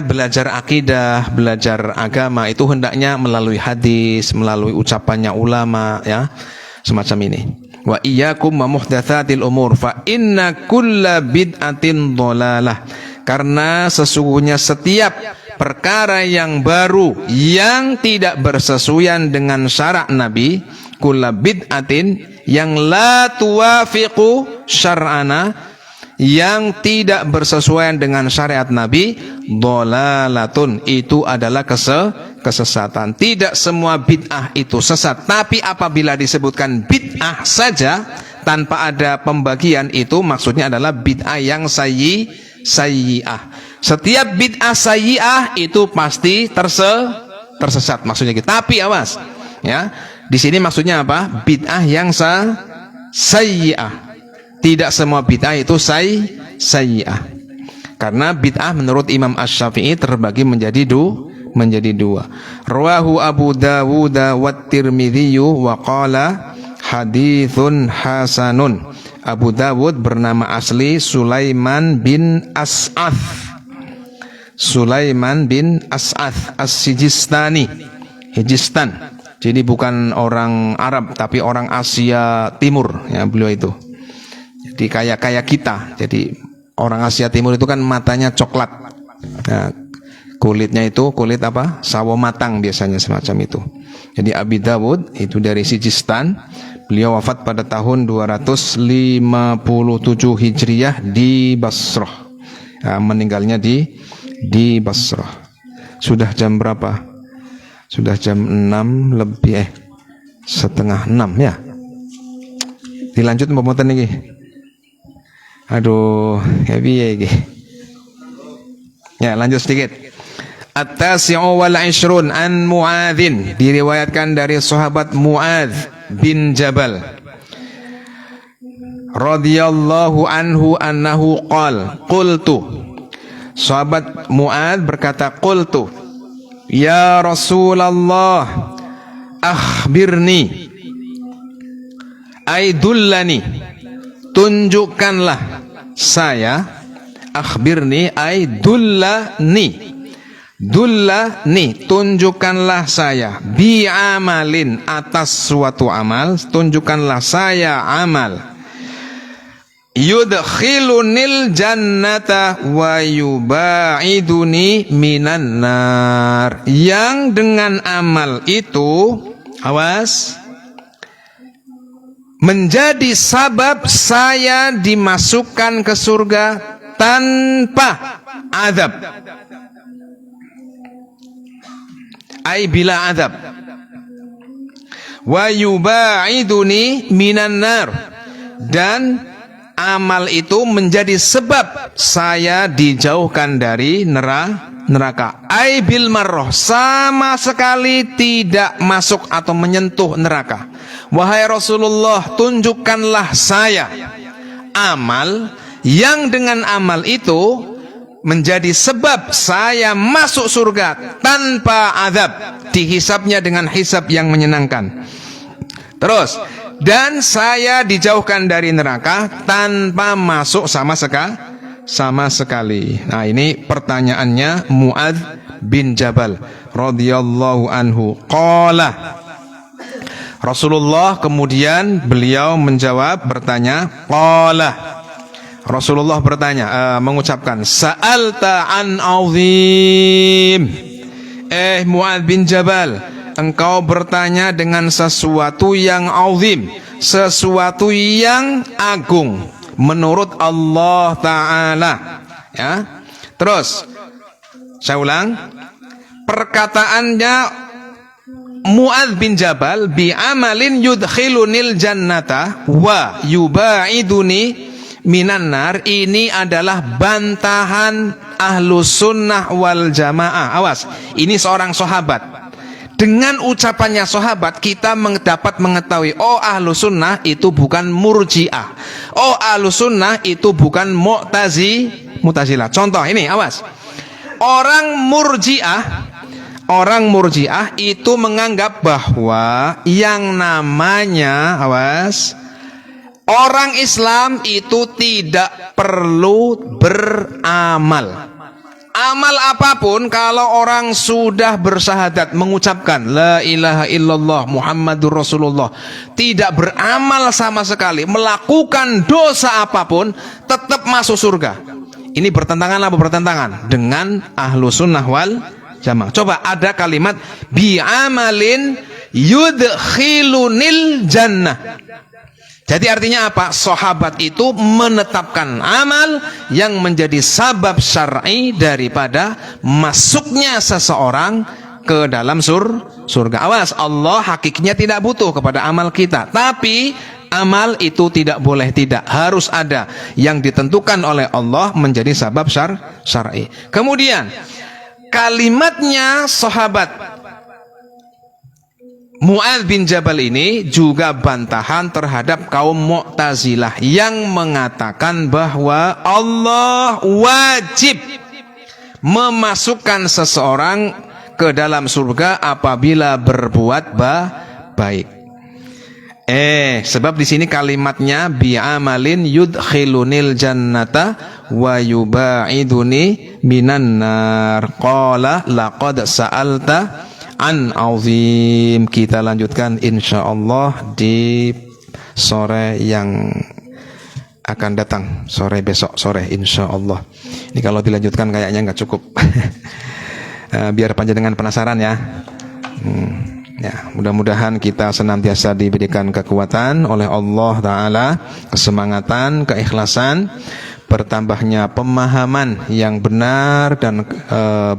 belajar akidah, belajar agama itu hendaknya melalui hadis, melalui ucapannya ulama, ya, semacam ini. Wa iyyakum wa muhdatsatil umur fa inna kulla bid'atin dhalalah. Karena sesungguhnya setiap perkara yang baru yang tidak bersesuaian dengan syarak Nabi, kulla bid'atin yang la tuwafiqu syar'ana, yang tidak bersesuaian dengan syariat Nabi, dhalalatun, itu adalah kesesatan. Tidak semua bid'ah itu sesat, tapi apabila disebutkan bid'ah saja tanpa ada pembagian, itu maksudnya adalah bid'ah yang sayyi'ah. Setiap bid'ah sayyi'ah itu pasti tersesat maksudnya gitu. Tapi awas, ya. Di sini maksudnya apa? Bid'ah yang sayyi'ah. Tidak semua bid'ah itu sayyi'ah. Karena bid'ah menurut Imam Asy-Syafi'i terbagi menjadi 2. Rawahu Abu Dawud wa Tirmidzi wa qala haditsun hasanun. Abu Dawud bernama asli Sulaiman bin As'ath. Sulaiman bin As'ath As-Sijistani, Hijistan. Jadi bukan orang Arab tapi orang Asia Timur, ya, beliau itu. Jadi kayak kita. Jadi orang Asia Timur itu kan matanya coklat. Nah, kulitnya itu kulit apa? Sawo matang biasanya, semacam itu. Jadi Abi Dawud itu dari Sijistan. Beliau wafat pada tahun 257 Hijriyah di Basrah. Nah, meninggalnya di Basrah. Sudah jam berapa? Sudah jam 6 lebih setengah 6 ya. Dilanjut pemotong ini. Aduh, piye iki? Ya, lanjut sedikit. At-tasi'u wal 'ishrun an Mu'adzin, diriwayatkan dari sahabat Mu'adz bin Jabal radhiyallahu anhu annahu qultu. Sahabat Mu'adz berkata, qultu ya Rasulullah akhbirni aidullani, tunjukkanlah saya, akhbirni aidullani, tunjukkanlah saya, bi amalin, atas suatu amal, tunjukkanlah saya amal, yudkhilunil jannata wa yubaiduni minan nar. Yang dengan amal itu, awas, menjadi sabab saya dimasukkan ke surga tanpa azab, ai bila azab. Wa yubaiduni minan nar, dan amal itu menjadi sebab saya dijauhkan dari neraka. Ai bil marrah, sama sekali tidak masuk atau menyentuh neraka. Wahai Rasulullah, tunjukkanlah saya amal yang dengan amal itu menjadi sebab saya masuk surga tanpa azab, dihisabnya dengan hisab yang menyenangkan. Terus, dan saya dijauhkan dari neraka tanpa masuk sama sekali. Nah, ini pertanyaannya Mu'adz bin Jabal radhiyallahu anhu. Qala, Rasulullah kemudian beliau menjawab, bertanya, qala, Rasulullah bertanya, mengucapkan, sa'alta an azim. Mu'adz bin Jabal, engkau bertanya dengan sesuatu yang azim, sesuatu yang agung menurut Allah Ta'ala. Ya. Terus saya ulang, perkataannya Mu'adz bin Jabal, bi amalin yudkhilunil jannata wa yubaiduni minan nar, ini adalah bantahan Ahlus Sunnah wal Jamaah. Awas, ini seorang sahabat. Dengan ucapannya sahabat, kita dapat mengetahui, oh Ahlus Sunnah itu bukan Murji'ah, oh Ahlus Sunnah itu bukan Mu'tazilah. Contoh ini, awas, orang Murji'ah itu menganggap bahwa yang namanya, awas, orang Islam itu tidak perlu beramal. Amal apapun, kalau orang sudah bersyahadat, mengucapkan la ilaha illallah Muhammadur Rasulullah, tidak beramal sama sekali, melakukan dosa apapun, tetap masuk surga. Ini bertentangan apa bertentangan? Dengan Ahlus Sunnah wal Jamaah. Coba ada kalimat bi'amalin yudkhilunil jannah. Jadi artinya apa? Sahabat itu menetapkan amal yang menjadi sabab syar'i daripada masuknya seseorang ke dalam surga. Awas, Allah hakiknya tidak butuh kepada amal kita, tapi amal itu tidak boleh, tidak harus ada yang ditentukan oleh Allah menjadi sabab syar'i. Kemudian kalimatnya sahabat Mu'adz bin Jabal ini juga bantahan terhadap kaum Mu'tazilah yang mengatakan bahwa Allah wajib memasukkan seseorang ke dalam surga apabila berbuat baik. Sebab di sini kalimatnya bi'amalin yudkhilunil jannata wa yubaiduni minan nar. Qala laqad sa'alta an azim. Kita lanjutkan insyaallah di sore yang akan datang, sore besok sore insyaallah. Ini kalau dilanjutkan kayaknya nggak cukup. Biar panjenengan penasaran ya. Ya, mudah-mudahan kita senantiasa diberikan kekuatan oleh Allah Ta'ala, kesemangatan, keikhlasan, bertambahnya pemahaman yang benar dan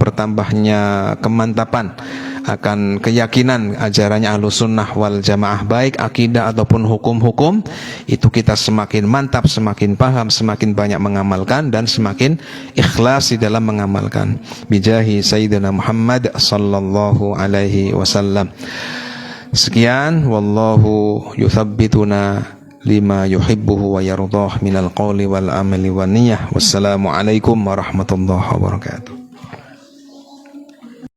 bertambahnya kemantapan akan keyakinan ajarannya Ahlus Sunnah wal Jamaah, baik akidah ataupun hukum-hukum. Itu kita semakin mantap, semakin paham, semakin banyak mengamalkan dan semakin ikhlas di dalam mengamalkan. Bijahi Sayyidina Muhammad sallallahu alaihi wasallam. Sekian, wallahu yuthabbituna lima yuhibbuhu wa yardah minal qawli wal amali wan niyyah. Wassalamualaikum warahmatullahi wabarakatuh.